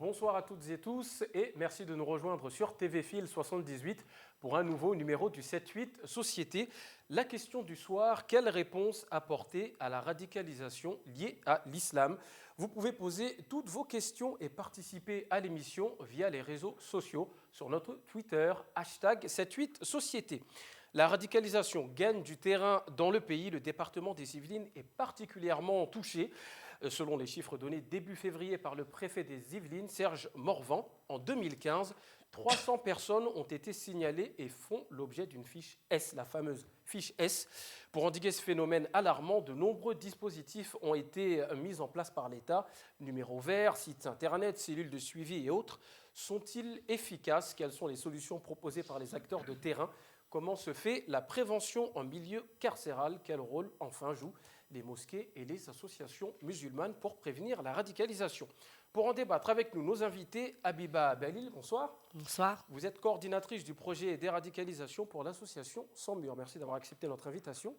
bonsoir à toutes et tous et merci de nous rejoindre sur TV Fil 78 pour un nouveau numéro du 7-8 Société. La question du soir, quelle réponse apporter à la radicalisation liée à l'islam? Vous pouvez poser toutes vos questions et participer à l'émission via les réseaux sociaux sur notre Twitter, hashtag 7-8 Société. La radicalisation gagne du terrain dans le pays. Le département des Yvelines est particulièrement touché. Selon les chiffres donnés début février par le préfet des Yvelines, Serge Morvan, en 2015, 300 personnes ont été signalées et font l'objet d'une fiche S, la fameuse fiche S. Pour endiguer ce phénomène alarmant, de nombreux dispositifs ont été mis en place par l'État. Numéro vert, sites internet, cellules de suivi et autres. Sont-ils efficaces? Quelles sont les solutions proposées par les acteurs de terrain? Comment se fait la prévention en milieu carcéral? Quel rôle, enfin, jouent les mosquées et les associations musulmanes pour prévenir la radicalisation? Pour en débattre avec nous, nos invités, Habiba Belil, bonsoir. Bonsoir. Vous êtes coordinatrice du projet déradicalisation pour l'association Sans Mur. Merci d'avoir accepté notre invitation.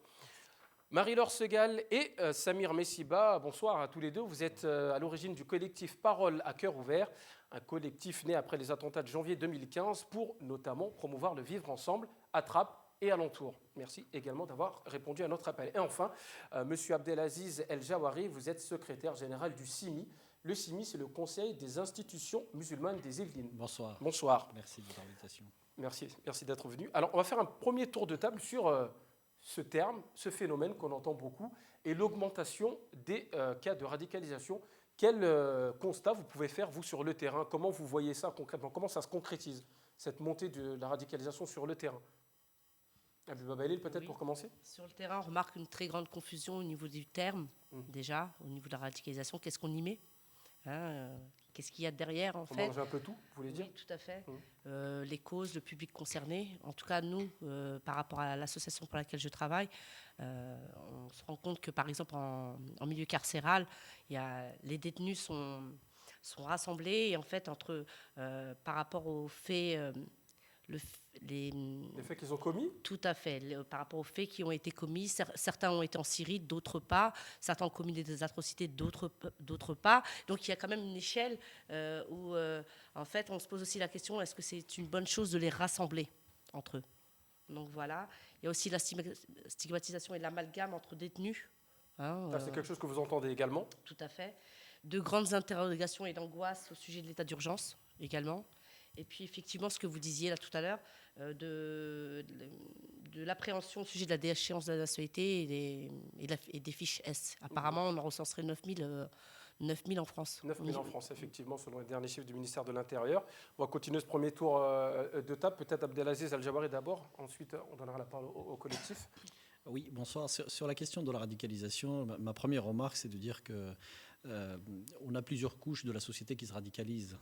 Marie-Laure Segal et Samir Messiba, bonsoir à tous les deux. Vous êtes à l'origine du collectif Parole à cœur ouvert, un collectif né après les attentats de janvier 2015 pour notamment promouvoir le vivre ensemble à Trappes et alentour. Merci également d'avoir répondu à notre appel. Et enfin, Monsieur Abdelaziz El Jawari, vous êtes secrétaire général du CIMI. Le CIMI, c'est le Conseil des institutions musulmanes des Yvelines. Bonsoir. Bonsoir. Merci de votre invitation. Merci d'être venu. Alors, on va faire un premier tour de table sur ce terme, ce phénomène qu'on entend beaucoup, et l'augmentation des cas de radicalisation. Quel constat vous pouvez faire, vous, sur le terrain? Comment vous voyez ça concrètement? Comment ça se concrétise, cette montée de la radicalisation sur le terrain? Habiba Belil, peut-être Oui. pour commencer. Sur le terrain, on remarque une très grande confusion au niveau du terme, déjà, au niveau de la radicalisation. Qu'est-ce qu'on y met? Qu'est-ce qu'il y a derrière, en fait? On mange un peu tout, vous voulez dire? Oui, tout à fait. Les causes, le public concerné. En tout cas, nous, par rapport à l'association pour laquelle je travaille, on se rend compte que, par exemple, en milieu carcéral, les détenus sont rassemblés et, en fait, par rapport aux faits... Les faits qu'ils ont commis? Tout à fait. Par rapport aux faits qui ont été commis, certains ont été en Syrie, d'autres pas. Certains ont commis des atrocités, d'autres pas. Donc il y a quand même une échelle où, en fait, on se pose aussi la question, est-ce que c'est une bonne chose de les rassembler entre eux? Donc voilà. Il y a aussi la stigmatisation et l'amalgame entre détenus. Ça, c'est quelque chose que vous entendez également? Tout à fait. De grandes interrogations et d'angoisse au sujet de l'état d'urgence également. Et puis, effectivement, ce que vous disiez là tout à l'heure, de l'appréhension au sujet de la déchéance de la nationalité et des fiches S. Apparemment, on en recenserait 9000 en France. 9000 en France, effectivement, selon les derniers chiffres du ministère de l'Intérieur. On va continuer ce premier tour de table. Peut-être Abdelaziz Al-Jawari d'abord. Ensuite, on donnera la parole au collectif. Oui, bonsoir. Sur la question de la radicalisation, ma première remarque, c'est de dire que on a plusieurs couches de la société qui se radicalisent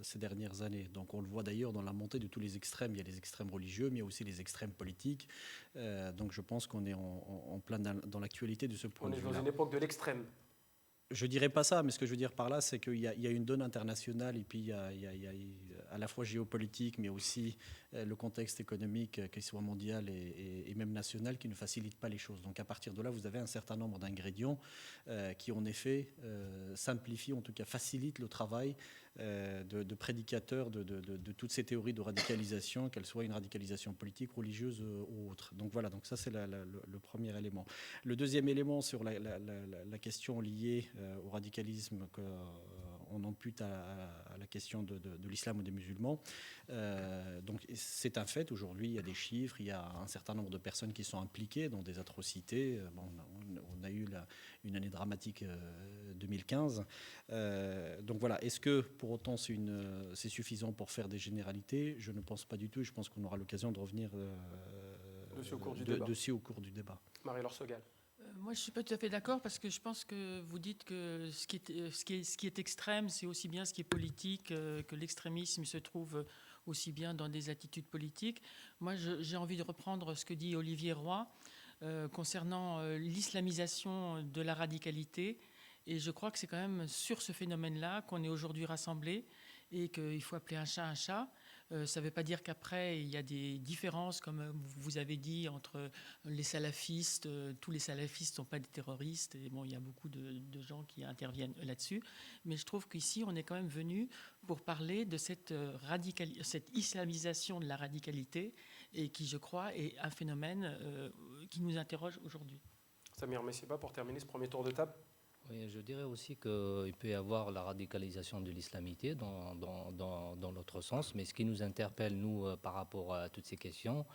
ces dernières années. Donc on le voit d'ailleurs dans la montée de tous les extrêmes. Il y a les extrêmes religieux, mais il y a aussi les extrêmes politiques. Donc je pense qu'on est en plein dans l'actualité de ce point de vue-là. On est dans une époque de l'extrême. Je dirais pas ça, mais ce que je veux dire par là, c'est qu'il y a une donne internationale et puis il y a à la fois géopolitique, mais aussi le contexte économique, qu'il soit mondial et même national, qui ne facilite pas les choses. Donc à partir de là, vous avez un certain nombre d'ingrédients qui, en effet, simplifient, en tout cas facilitent le travail de prédicateurs de toutes ces théories de radicalisation, qu'elles soient une radicalisation politique, religieuse ou autre. Donc voilà, donc ça c'est le premier élément. Le deuxième élément sur la question liée au radicalisme qu'on ampute à la question de l'islam ou des musulmans. Donc c'est un fait, aujourd'hui il y a des chiffres, il y a un certain nombre de personnes qui sont impliquées dans des atrocités. Bon, on a eu une année dramatique 2015. Donc voilà, est-ce que pour autant c'est suffisant pour faire des généralités? Je ne pense pas du tout et je pense qu'on aura l'occasion de revenir dessus au cours du débat. Marie-Laure Segal. Moi, je ne suis pas tout à fait d'accord parce que je pense que vous dites que ce qui est extrême, c'est aussi bien ce qui est politique, que l'extrémisme se trouve aussi bien dans des attitudes politiques. Moi, j'ai envie de reprendre ce que dit Olivier Roy concernant l'islamisation de la radicalité. Et je crois que c'est quand même sur ce phénomène-là qu'on est aujourd'hui rassemblés et qu'il faut appeler un chat un chat. Ça ne veut pas dire qu'après, il y a des différences, comme vous avez dit, entre les salafistes. Tous les salafistes ne sont pas des terroristes. Et bon, il y a beaucoup de gens qui interviennent là-dessus. Mais je trouve qu'ici, on est quand même venu pour parler de cette islamisation de la radicalité et qui, je crois, est un phénomène qui nous interroge aujourd'hui. Samir Messiba, pour terminer ce premier tour de table. Oui, je dirais aussi qu'il peut y avoir la radicalisation de l'islamité dans l'autre sens, mais ce qui nous interpelle, nous, par rapport à toutes ces questions,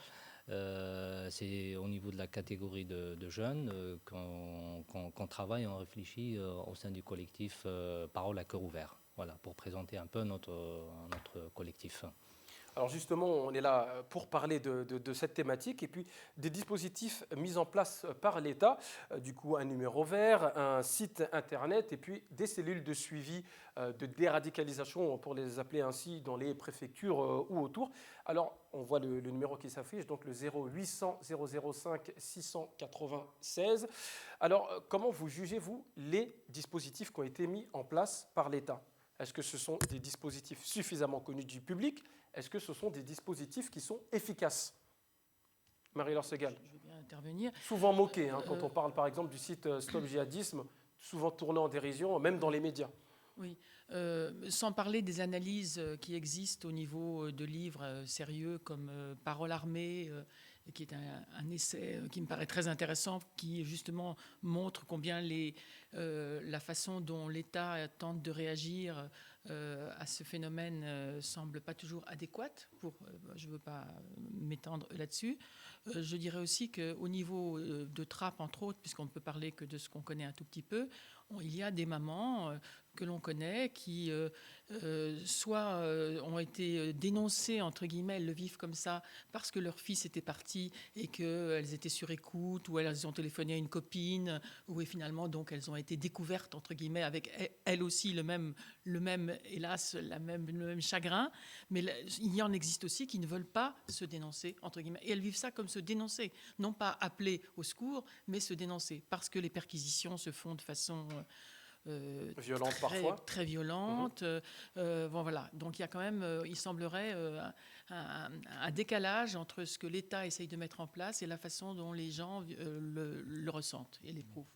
c'est au niveau de la catégorie de jeunes qu'on travaille, on réfléchit au sein du collectif Parole à cœur ouvert, voilà, pour présenter un peu notre collectif. Alors justement, on est là pour parler de cette thématique et puis des dispositifs mis en place par l'État. Du coup, un numéro vert, un site internet et puis des cellules de suivi de déradicalisation, pour les appeler ainsi, dans les préfectures ou autour. Alors, on voit le numéro qui s'affiche, donc le 0800 005 696. Alors, comment vous jugez-vous les dispositifs qui ont été mis en place par l'État ? Est-ce que ce sont des dispositifs suffisamment connus du public ? Est-ce que ce sont des dispositifs qui sont efficaces ? Marie-Laure Segal. Je veux bien intervenir. Souvent moqué, quand on parle par exemple du site Stop Djihadisme, souvent tourné en dérision, même dans les médias. Oui, sans parler des analyses qui existent au niveau de livres sérieux comme Parole armée, qui est un essai qui me paraît très intéressant, qui justement montre combien la façon dont l'État tente de réagir à ce phénomène semble pas toujours adéquate. Je ne veux pas m'étendre là-dessus. Je dirais aussi qu'au niveau de Trappes, entre autres, puisqu'on ne peut parler que de ce qu'on connaît un tout petit peu, il y a des mamans que l'on connaît qui soit ont été dénoncées, entre guillemets, elles le vivent comme ça, parce que leur fils était parti et qu'elles étaient sur écoute, ou elles ont téléphoné à une copine, ou finalement donc elles ont été découvertes, entre guillemets, avec elles aussi le même hélas, le même chagrin. Mais il y en existe aussi qui ne veulent pas se dénoncer, entre guillemets, et elles vivent ça comme se dénoncer, non pas appeler au secours, mais se dénoncer, parce que les perquisitions se font de façon violente parfois. Très violente. Bon, voilà. Donc il y a quand même, il semblerait, un décalage entre ce que l'État essaye de mettre en place et la façon dont les gens le ressentent et l'éprouvent.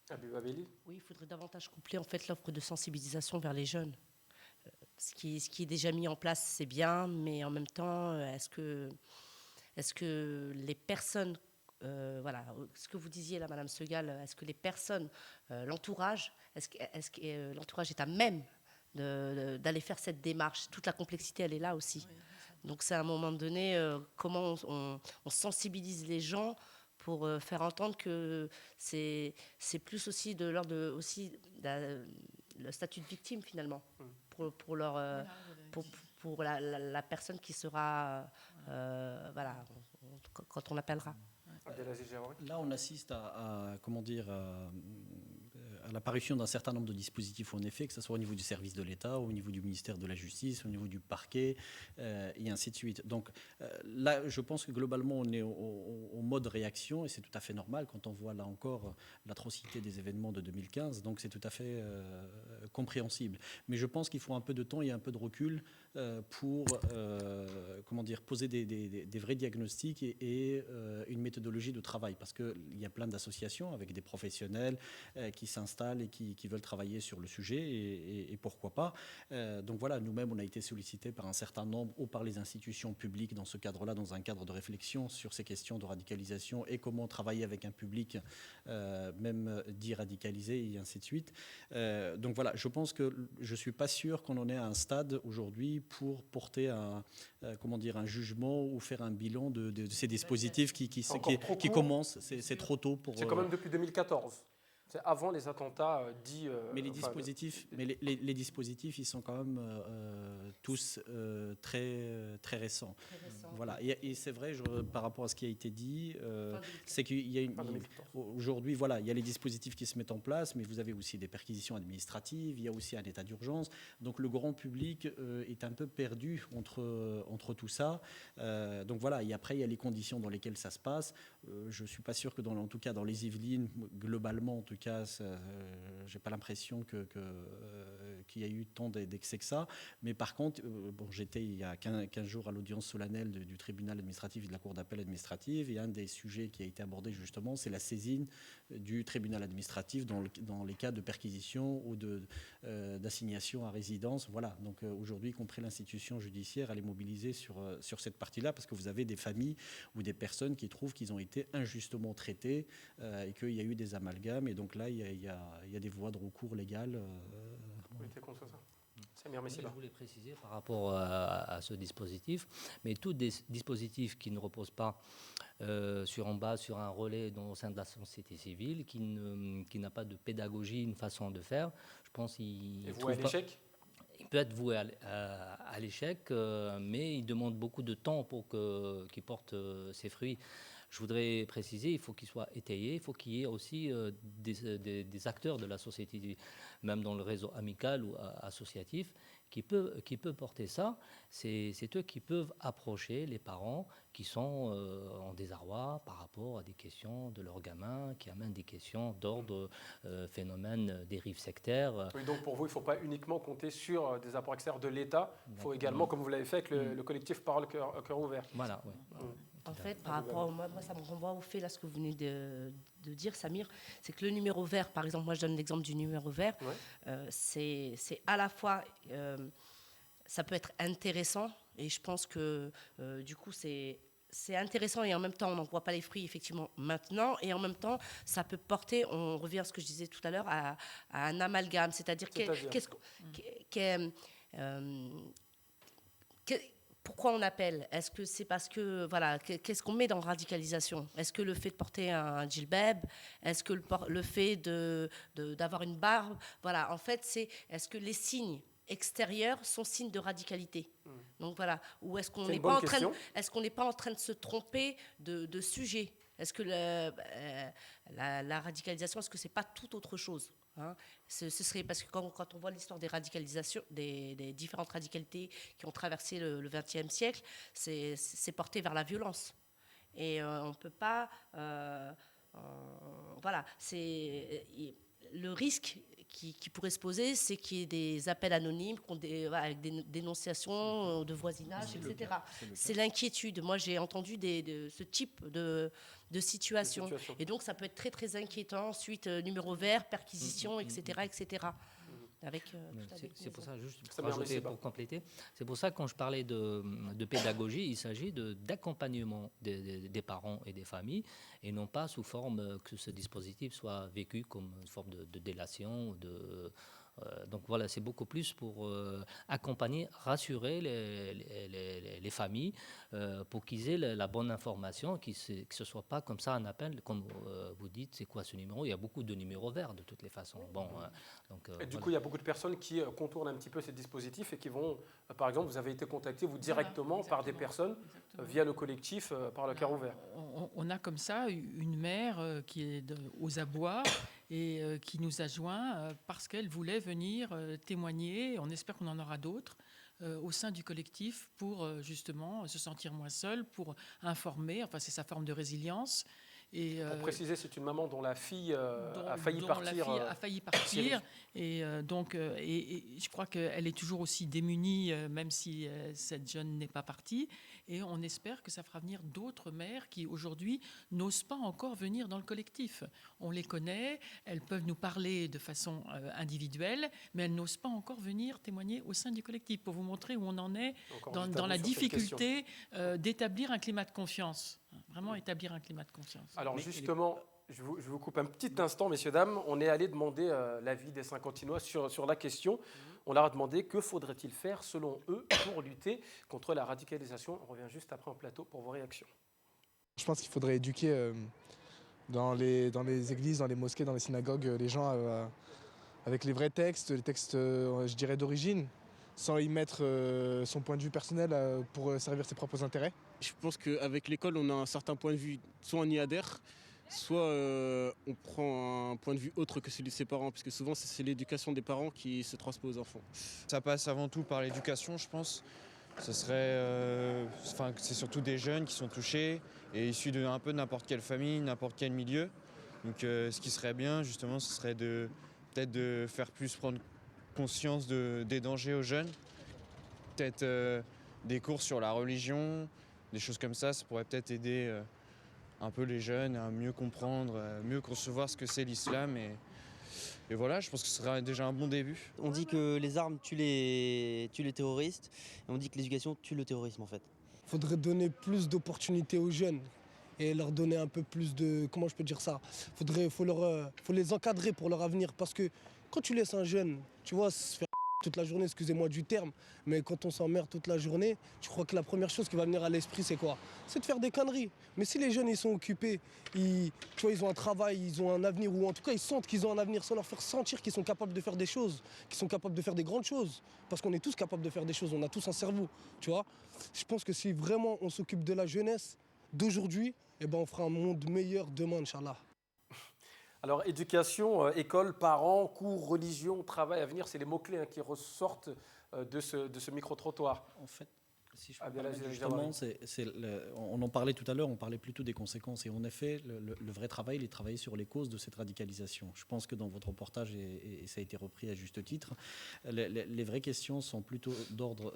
Habiba Belli. Oui, il faudrait davantage coupler en fait l'offre de sensibilisation vers les jeunes. Ce qui est déjà mis en place, c'est bien, mais en même temps, est-ce que les personnes, voilà, ce que vous disiez là, Madame Segal, est-ce que les personnes, l'entourage, est-ce que l'entourage est à même d'aller faire cette démarche ? Toute la complexité, elle est là aussi. Donc c'est à un moment donné, comment on sensibilise les gens pour faire entendre que c'est plus aussi de l'ordre le statut de victime finalement pour la personne qui sera voilà, quand on appellera. Là, on assiste à l'apparition d'un certain nombre de dispositifs, en effet, que ce soit au niveau du service de l'État, au niveau du ministère de la Justice, au niveau du parquet, et ainsi de suite. Donc là, je pense que globalement, on est au mode réaction, et c'est tout à fait normal quand on voit là encore l'atrocité des événements de 2015, donc c'est tout à fait compréhensible. Mais je pense qu'il faut un peu de temps et un peu de recul pour poser des vrais diagnostics et une méthodologie de travail, parce qu'il y a plein d'associations avec des professionnels qui s'installent et qui veulent travailler sur le sujet, et pourquoi pas. Donc voilà, nous-mêmes, on a été sollicités par un certain nombre, ou par les institutions publiques dans ce cadre-là, dans un cadre de réflexion sur ces questions de radicalisation et comment travailler avec un public même dit radicalisé, et ainsi de suite. Donc voilà, je pense que je ne suis pas sûr qu'on en est à un stade aujourd'hui pour porter un jugement ou faire un bilan de ces dispositifs qui commencent. C'est trop tôt pour... C'est quand même depuis 2014. C'est avant les attentats dits... mais les dispositifs, ils sont quand même tous très récents. Voilà, et c'est vrai, par rapport à ce qui a été dit, c'est qu'il y a aujourd'hui, voilà, il y a les dispositifs qui se mettent en place, mais vous avez aussi des perquisitions administratives, il y a aussi un état d'urgence. Donc le grand public est un peu perdu entre tout ça. Donc voilà, et après il y a les conditions dans lesquelles ça se passe. Je ne suis pas sûr que en tout cas dans les Yvelines, globalement en tout cas, j'ai pas l'impression qu'il y a eu tant d'excès que ça. Mais par contre, j'étais il y a 15 jours à l'audience solennelle du tribunal administratif et de la cour d'appel administrative, et un des sujets qui a été abordé justement, c'est la saisine du tribunal administratif dans les cas de perquisition ou d'assignation à résidence. Voilà, donc aujourd'hui, y compris l'institution judiciaire, elle est mobilisée sur cette partie-là, parce que vous avez des familles ou des personnes qui trouvent qu'ils ont été injustement traités et qu'il y a eu des amalgames, et donc là, il y a des voies de recours légales. Vous êtes contre ça? Je voulais préciser par rapport à ce dispositif, mais tout dispositif qui ne repose pas sur un relais au sein de la société civile, qui n'a pas de pédagogie, une façon de faire, je pense qu'il voué à l'échec. Il peut être voué à l'échec, mais il demande beaucoup de temps pour qu'il porte ses fruits. Je voudrais préciser, il faut qu'il soit étayé, il faut qu'il y ait aussi des acteurs de la société, même dans le réseau amical ou associatif, qui peut porter ça. C'est eux qui peuvent approcher les parents qui sont en désarroi par rapport à des questions de leurs gamins, qui amènent des questions d'ordre phénomène dérive sectaire. Oui, donc pour vous, il ne faut pas uniquement compter sur des apports externes de l'État, il faut également, comme vous l'avez fait avec le collectif Parole Cœur Ouvert. Voilà, oui. En fait, par rapport, moi, ça me renvoie au fait, là, ce que vous venez de dire, Samir, c'est que le numéro vert, par exemple, moi je donne l'exemple du numéro vert, c'est à la fois, ça peut être intéressant, et je pense que du coup c'est intéressant, et en même temps on n'en voit pas les fruits effectivement maintenant, et en même temps ça peut porter, on revient à ce que je disais tout à l'heure, à un amalgame, c'est-à-dire pourquoi on appelle? Est-ce que c'est parce que, voilà, qu'est-ce qu'on met dans radicalisation? Est-ce que le fait de porter un djellab? Est-ce que le fait d'avoir une barbe? Voilà, en fait, est-ce que les signes extérieurs sont signes de radicalité? Donc voilà, ou est-ce qu'on n'est pas en train de se tromper de sujet? Est-ce que la radicalisation, est-ce que c'est pas tout autre chose? Ce serait parce que quand on voit l'histoire des radicalisations, des différentes radicalités qui ont traversé le XXe siècle, c'est porté vers la violence. Et on ne peut pas... voilà, le risque qui pourrait se poser, c'est qu'il y ait des appels anonymes avec des dénonciations de voisinage, etc. C'est l'inquiétude. Moi, j'ai entendu ce type de situation. Et donc, ça peut être très, très inquiétant. Ensuite, numéro vert, perquisition, etc., etc. C'est pour ça, juste pour rajouter, pour compléter, c'est pour ça que quand je parlais de pédagogie, il s'agit d'accompagnement des parents et des familles, et non pas sous forme que ce dispositif soit vécu comme une forme de délation. Donc voilà, c'est beaucoup plus pour accompagner, rassurer les familles pour qu'ils aient la bonne information, que ce ne soit pas comme ça un appel, comme vous dites, c'est quoi ce numéro? Il y a beaucoup de numéros verts de toutes les façons. Bon, et du coup, il y a beaucoup de personnes qui contournent un petit peu ces dispositifs et qui vont, par exemple, vous avez été contacté, vous directement, par des personnes via le collectif Parole Cœur Ouvert. On a comme ça une mère qui est aux abois et qui nous a joints parce qu'elle voulait venir témoigner, on espère qu'on en aura d'autres, au sein du collectif pour justement se sentir moins seule, pour informer, enfin c'est sa forme de résilience. Et, pour préciser, c'est une maman dont la fille a failli partir. Et donc, je crois qu'elle est toujours aussi démunie, même si cette jeune n'est pas partie. Et on espère que ça fera venir d'autres mères qui, aujourd'hui, n'osent pas encore venir dans le collectif. On les connaît, elles peuvent nous parler de façon individuelle, mais elles n'osent pas encore venir témoigner au sein du collectif, pour vous montrer où on en est dans la difficulté d'établir un climat de confiance. Vraiment établir un climat de confiance. Alors justement, je vous coupe un petit instant, messieurs, dames. On est allé demander l'avis des Saint-Quentinois sur la question. On leur a demandé que faudrait-il faire, selon eux, pour lutter contre la radicalisation. On revient juste après en plateau pour vos réactions. Je pense qu'il faudrait éduquer dans les églises, dans les mosquées, dans les synagogues, les gens avec les vrais textes, les textes, je dirais, d'origine. sans y mettre son point de vue personnel pour servir ses propres intérêts. Je pense qu'avec l'école, on a un certain point de vue, soit on y adhère, soit on prend un point de vue autre que celui de ses parents, parce que souvent c'est l'éducation des parents qui se transpose aux enfants. Ça passe avant tout par l'éducation, je pense. Ce serait, c'est surtout des jeunes qui sont touchés et issus de un peu n'importe quelle famille, n'importe quel milieu. Donc ce qui serait bien justement, ce serait peut-être de faire plus prendre conscience des dangers aux jeunes. Peut-être des cours sur la religion, des choses comme ça pourrait peut-être aider un peu les jeunes à mieux comprendre, mieux concevoir ce que c'est l'islam. Et voilà, je pense que ce sera déjà un bon début. On dit que les armes tuent les terroristes, et on dit que l'éducation tue le terrorisme en fait. Il faudrait donner plus d'opportunités aux jeunes et leur donner un peu plus de... Comment je peux dire ça ? Faut les encadrer pour leur avenir, parce que quand tu laisses un jeune, tu vois, se faire toute la journée, excusez-moi du terme, mais quand on s'emmerde toute la journée, tu crois que la première chose qui va venir à l'esprit, c'est quoi ? C'est de faire des conneries. Mais si les jeunes, ils sont occupés, tu vois, ils ont un travail, ils ont un avenir, ou en tout cas, ils sentent qu'ils ont un avenir, sans leur faire sentir qu'ils sont capables de faire des choses, qu'ils sont capables de faire des grandes choses. Parce qu'on est tous capables de faire des choses, on a tous un cerveau, tu vois. Je pense que si vraiment on s'occupe de la jeunesse d'aujourd'hui, eh ben on fera un monde meilleur demain, Inch'Allah. Alors, éducation, école, parents, cours, religion, travail, avenir, c'est les mots-clés qui ressortent de ce micro-trottoir. En fait, si je Ah, peux bien, permettre, là, justement, on en parlait tout à l'heure, on parlait plutôt des conséquences. Et en effet, le vrai travail, il est de travailler sur les causes de cette radicalisation. Je pense que dans votre reportage, et ça a été repris à juste titre, les vraies questions sont plutôt d'ordre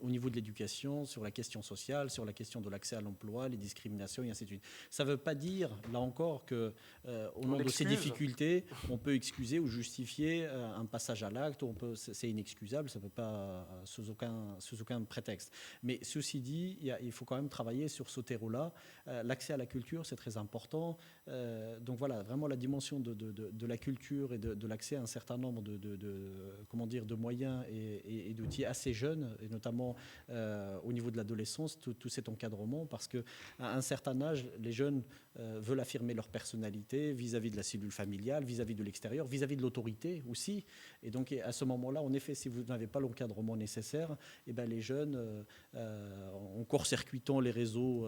au niveau de l'éducation, sur la question sociale, sur la question de l'accès à l'emploi, les discriminations et ainsi de suite. Ça ne veut pas dire, là encore, que au nom de ces difficultés, on peut excuser ou justifier un passage à l'acte. C'est inexcusable, ça ne peut pas sous aucun prétexte. Mais ceci dit, il faut quand même travailler sur ce terreau-là. L'accès à la culture, c'est très important. Donc voilà, vraiment la dimension de la culture et de l'accès à un certain nombre de moyens et d'outils assez jeunes, et notamment au niveau de l'adolescence, tout cet encadrement, parce qu'à un certain âge, les jeunes veulent affirmer leur personnalité vis-à-vis de la cellule familiale, vis-à-vis de l'extérieur, vis-à-vis de l'autorité aussi. Et donc à ce moment-là, en effet, si vous n'avez pas l'encadrement nécessaire, eh ben, les jeunes, en court-circuitant les réseaux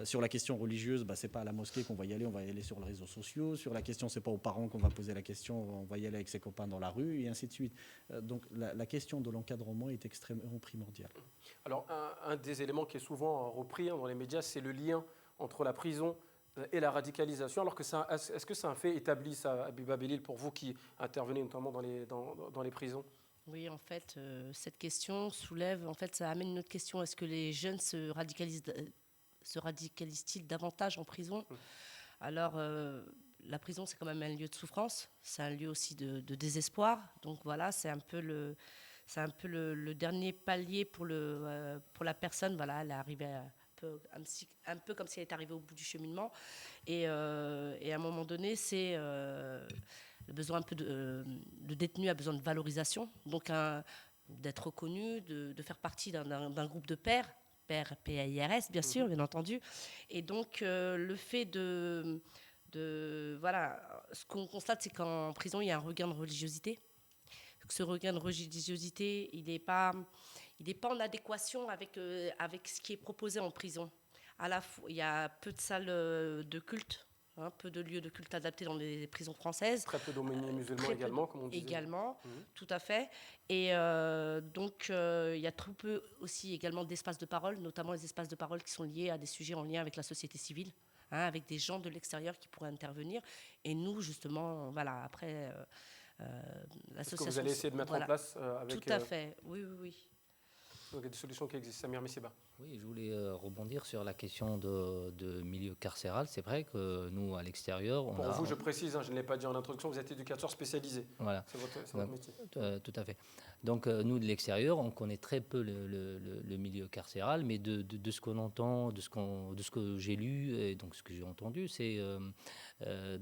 sur la question religieuse, c'est pas à la mosquée qu'on va y aller sur les réseaux sociaux. Sur la question, c'est pas aux parents qu'on va poser la question, on va y aller avec ses copains dans la rue, et ainsi de suite. Donc la question de l'encadrement est extrêmement primordiale. Alors, un des éléments qui est souvent repris dans les médias, c'est le lien entre la prison et la radicalisation, alors que est-ce que c'est un fait établi, ça, Abiba Bellil, pour vous qui intervenez notamment dans les prisons ? Oui, en fait, cette question soulève, en fait, ça amène une autre question. Est-ce que les jeunes se radicalisent-ils davantage en prison ? Alors, la prison, c'est quand même un lieu de souffrance, c'est un lieu aussi de désespoir. Donc voilà, c'est un peu le dernier palier pour la personne. Voilà, elle est arrivée un peu comme si elle était arrivée au bout du cheminement. Et à un moment donné, c'est... le besoin un peu de détenu a besoin de valorisation, donc d'être reconnu, de faire partie d'un groupe de pairs, PAIRS bien sûr, bien entendu. Et donc le fait voilà, ce qu'on constate, c'est qu'en prison, il y a un regain de religiosité. Ce regain de religiosité, il n'est pas en adéquation avec ce qui est proposé en prison. À la fois, il y a peu de salles de culte, peu de lieux de culte adaptés dans les prisons françaises. Très peu d'aumôniers musulmans également, comme on disait. Également, tout à fait. Et donc, il y a trop peu aussi également d'espaces de parole, notamment les espaces de parole qui sont liés à des sujets en lien avec la société civile, avec des gens de l'extérieur qui pourraient intervenir. Et nous, justement, voilà, après, l'association... Est-ce que vous allez essayer de mettre en place avec... Tout à fait, oui. Donc, il y a des solutions qui existent. Samir Messiba. Oui, je voulais rebondir sur la question de milieu carcéral. C'est vrai que nous, à l'extérieur... Pour vous, je précise, je ne l'ai pas dit en introduction, vous êtes éducateur spécialisé. Voilà. C'est votre métier. Tout à fait. Donc, nous, de l'extérieur, on connaît très peu le milieu carcéral, mais de ce qu'on entend, de ce que j'ai lu et donc ce que j'ai entendu, c'est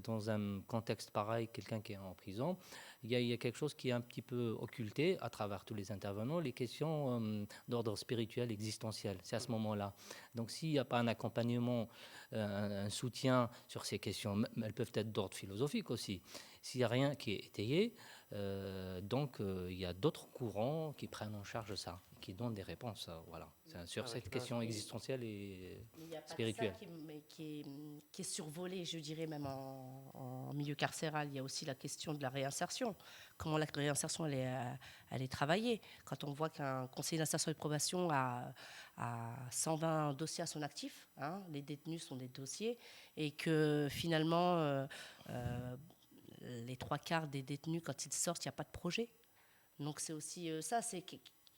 dans un contexte pareil, quelqu'un qui est en prison, il y a quelque chose qui est un petit peu occulté à travers tous les intervenants, les questions d'ordre spirituel, existentiel. C'est à ce moment-là. Donc s'il n'y a pas un accompagnement, un soutien sur ces questions, elles peuvent être d'ordre philosophique aussi. S'il n'y a rien qui est étayé, il y a d'autres courants qui prennent en charge ça, qui donnent des réponses. Voilà. Sur cette question existentielle et spirituelle. Il y a pas que ça qui est survolé, je dirais, même en milieu carcéral. Il y a aussi la question de la réinsertion. Comment la réinsertion elle est travaillée. Quand on voit qu'un conseiller d'insertion et de probation a 120 dossiers à son actif, hein, les détenus sont des dossiers, et que finalement, les 3/4 des détenus, quand ils sortent, il n'y a pas de projet. Donc c'est aussi ça,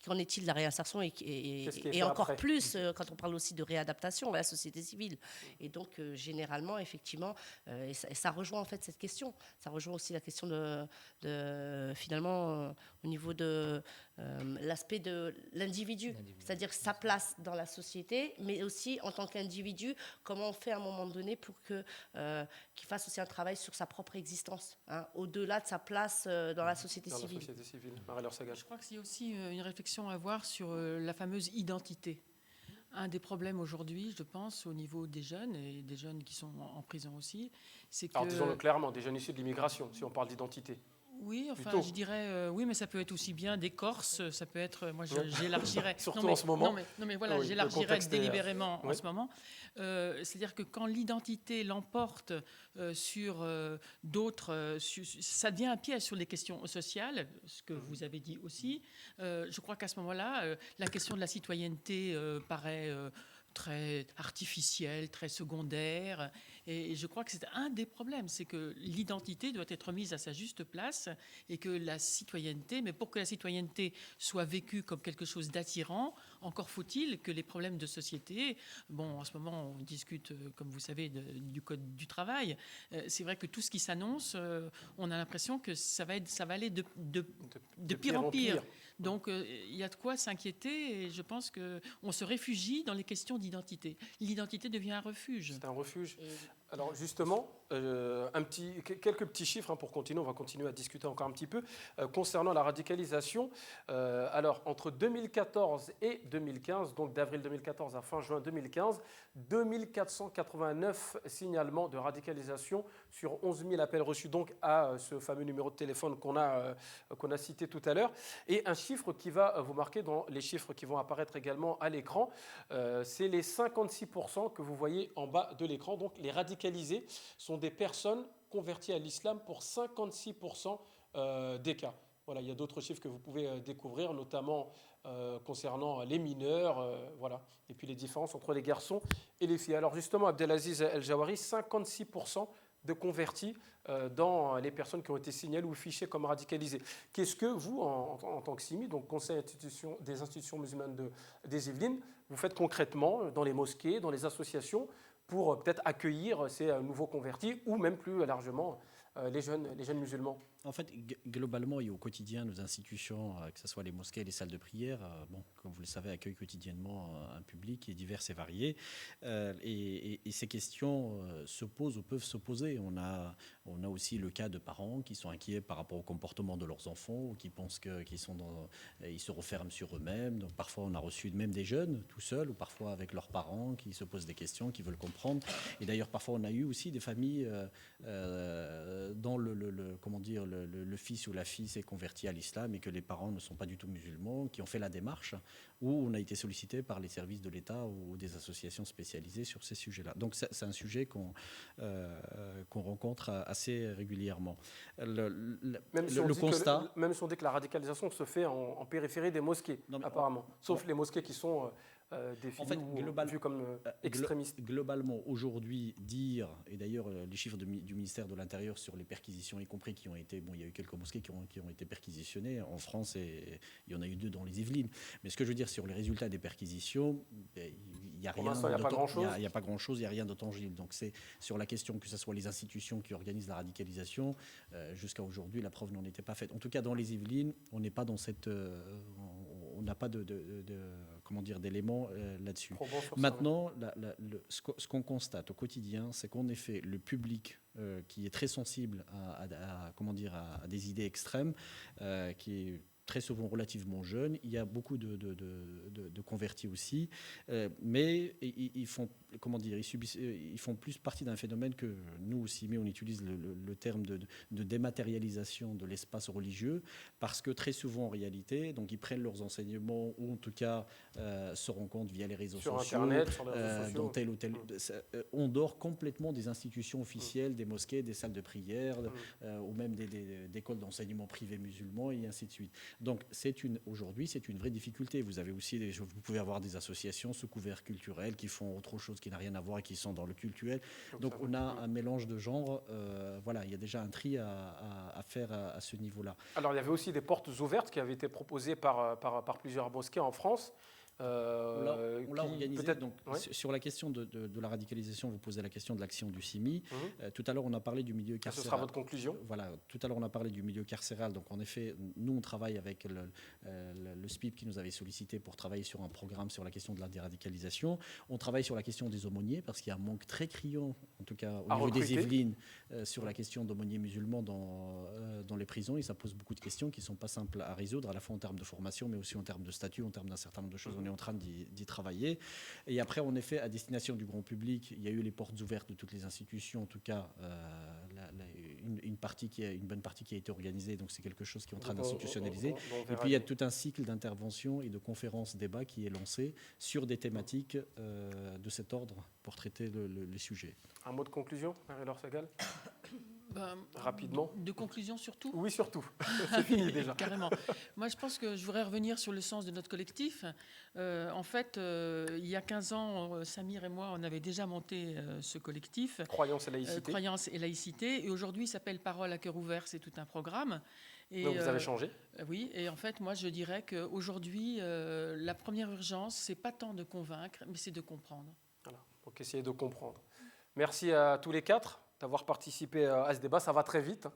qu'en est-il de la réinsertion et encore après plus quand on parle aussi de réadaptation à la société civile. Et donc généralement, effectivement, et ça rejoint en fait cette question. Ça rejoint aussi la question de finalement au niveau de l'aspect de l'individu, c'est-à-dire sa place dans la société, mais aussi en tant qu'individu, comment on fait à un moment donné pour qu'il fasse aussi un travail sur sa propre existence, hein, au-delà de sa place dans la société civile. Marie-Laure Sagal. Je crois qu'il y a aussi une réflexion à avoir sur la fameuse identité. Un des problèmes aujourd'hui, je pense, au niveau des jeunes, et des jeunes qui sont en prison aussi, c'est que... Alors disons-le clairement, des jeunes issus de l'immigration, si on parle d'identité. Oui, enfin, Plutôt. je dirais, oui, mais ça peut être aussi bien des Corses, ça peut être, moi j'élargirais. Surtout en ce moment. Non, mais voilà, Oui, j'élargirais délibérément en oui. ce moment. C'est-à-dire que quand l'identité l'emporte sur d'autres, ça devient un piège sur les questions sociales, ce que vous avez dit aussi. Je crois qu'à ce moment-là, la question de la citoyenneté paraît très artificielle, très secondaire. Et je crois que c'est un des problèmes, c'est que l'identité doit être mise à sa juste place et que la citoyenneté, mais pour que la citoyenneté soit vécue comme quelque chose d'attirant, encore faut-il que les problèmes de société, bon, en ce moment on discute, comme vous savez, du code du travail, c'est vrai que tout ce qui s'annonce, on a l'impression que ça va aller de pire en pire. Donc il y a de quoi s'inquiéter et je pense qu'on se réfugie dans les questions d'identité. L'identité devient un refuge. C'est un refuge. Alors justement, quelques petits chiffres hein, pour continuer, on va continuer à discuter encore un petit peu. Concernant la radicalisation, alors entre 2014 et 2015, donc d'avril 2014 à fin juin 2015, 2489 signalements de radicalisation sur 11 000 appels reçus donc à ce fameux numéro de téléphone qu'on a cité tout à l'heure. Et un chiffre qui va vous marquer dans les chiffres qui vont apparaître également à l'écran, c'est les 56% que vous voyez en bas de l'écran. Donc les radicalisés sont des personnes converties à l'islam pour 56% des cas. Voilà, il y a d'autres chiffres que vous pouvez découvrir, notamment concernant les mineurs, voilà, et puis les différences entre les garçons et les filles. Alors justement, Abdelaziz El-Jawari, 56% de convertis dans les personnes qui ont été signalées ou fichées comme radicalisées. Qu'est-ce que vous, en tant que CIMI, donc Conseil des institutions musulmanes des Yvelines, vous faites concrètement dans les mosquées, dans les associations, pour peut-être accueillir ces nouveaux convertis ou même plus largement les jeunes musulmans? En fait, globalement et au quotidien, nos institutions, que ce soit les mosquées et les salles de prière, comme vous le savez, accueillent quotidiennement un public qui est divers et varié. Et ces questions se posent ou peuvent se poser. On a aussi le cas de parents qui sont inquiets par rapport au comportement de leurs enfants ou qui pensent qu'ils se referment sur eux-mêmes. Donc parfois, on a reçu même des jeunes tout seuls ou parfois avec leurs parents qui se posent des questions, qui veulent comprendre. Et d'ailleurs, parfois, on a eu aussi des familles dont le fils ou la fille s'est converti à l'islam et que les parents ne sont pas du tout musulmans, qui ont fait la démarche, où on a été sollicité par les services de l'État ou des associations spécialisées sur ces sujets-là. Donc c'est un sujet qu'on rencontre assez régulièrement. Même si on dit que la radicalisation se fait en périphérie des mosquées, apparemment, sauf les mosquées qui sont définies vues comme extrémistes. Globalement, aujourd'hui, et d'ailleurs les chiffres du ministère de l'Intérieur sur les perquisitions, y compris qui ont été, il y a eu quelques mosquées qui ont été perquisitionnées en France et il y en a eu 2 dans les Yvelines. Mais ce que je veux dire sur les résultats des perquisitions, il n'y a rien. Il n'y a pas grand-chose. Il n'y a pas grand-chose, il n'y a rien de tangible. Donc c'est sur la question que ce soit les institutions qui organisent la radicalisation, jusqu'à aujourd'hui, la preuve n'en était pas faite. En tout cas, dans les Yvelines, on n'est pas dans cette, on n'a pas d'éléments là-dessus. Probant sur ça, Maintenant, ce qu'on constate au quotidien, c'est qu'en effet, le public qui est très sensible à des idées extrêmes, qui est très souvent relativement jeune, il y a beaucoup de convertis aussi, mais ils font plus partie d'un phénomène que nous aussi, mais on utilise le terme de dématérialisation de l'espace religieux, parce que très souvent en réalité, donc ils prennent leurs enseignements ou en tout cas se rencontrent via les réseaux sur sociaux, Internet, sur les réseaux sociaux. dans tel ou tel, on dort complètement des institutions officielles, des mosquées, des salles de prière, ou même des écoles d'enseignement privées musulmans et ainsi de suite. Donc aujourd'hui, c'est une vraie difficulté. Vous pouvez avoir des associations sous couvert culturel qui font autre chose qui n'a rien à voir et qui sont dans le culturel. Donc on a un mélange de genres. Il y a déjà un tri à faire à ce niveau-là. Alors il y avait aussi des portes ouvertes qui avaient été proposées par plusieurs mosquées en France. On l'a organisé. Donc, ouais. Sur la question de la radicalisation, vous posez la question de l'action du CIMI. Tout à l'heure, on a parlé du milieu carcéral. Ce sera votre conclusion. Voilà. Tout à l'heure, on a parlé du milieu carcéral. Donc, en effet, nous, on travaille avec le SPIP qui nous avait sollicité pour travailler sur un programme sur la question de la déradicalisation. On travaille sur la question des aumôniers parce qu'il y a un manque très criant, en tout cas au niveau des Yvelines, sur la question d'aumôniers musulmans dans les prisons. Et ça pose beaucoup de questions qui ne sont pas simples à résoudre, à la fois en termes de formation, mais aussi en termes de statut, en termes d'un certain nombre de choses. On est en train d'y travailler. Et après, en effet, à destination du grand public, il y a eu les portes ouvertes de toutes les institutions, en tout cas, une bonne partie qui a été organisée, donc c'est quelque chose qui est en train d'institutionnaliser. Et puis, il y a tout un cycle d'interventions et de conférences, débats qui est lancé sur des thématiques de cet ordre pour traiter les sujets. Un mot de conclusion, Marie-Laure Segal? Rapidement. De conclusion surtout? Oui, surtout. C'est fini déjà. Carrément. Moi, je pense que je voudrais revenir sur le sens de notre collectif. En fait, il y a 15 ans, Samir et moi, on avait déjà monté ce collectif. Croyance et laïcité. Croyance et laïcité. Et aujourd'hui, il s'appelle Parole à cœur ouvert. C'est tout un programme. Et, donc, vous avez changé? Oui. Et en fait, moi, je dirais qu'aujourd'hui, la première urgence, c'est pas tant de convaincre, mais c'est de comprendre. Voilà. Donc, essayez de comprendre. Merci à tous les quatre d'avoir participé à ce débat. Ça va très vite.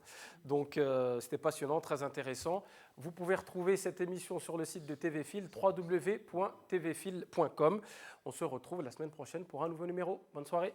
Donc, c'était passionnant, très intéressant. Vous pouvez retrouver cette émission sur le site de TVFil, www.tvfil.com. On se retrouve la semaine prochaine pour un nouveau numéro. Bonne soirée.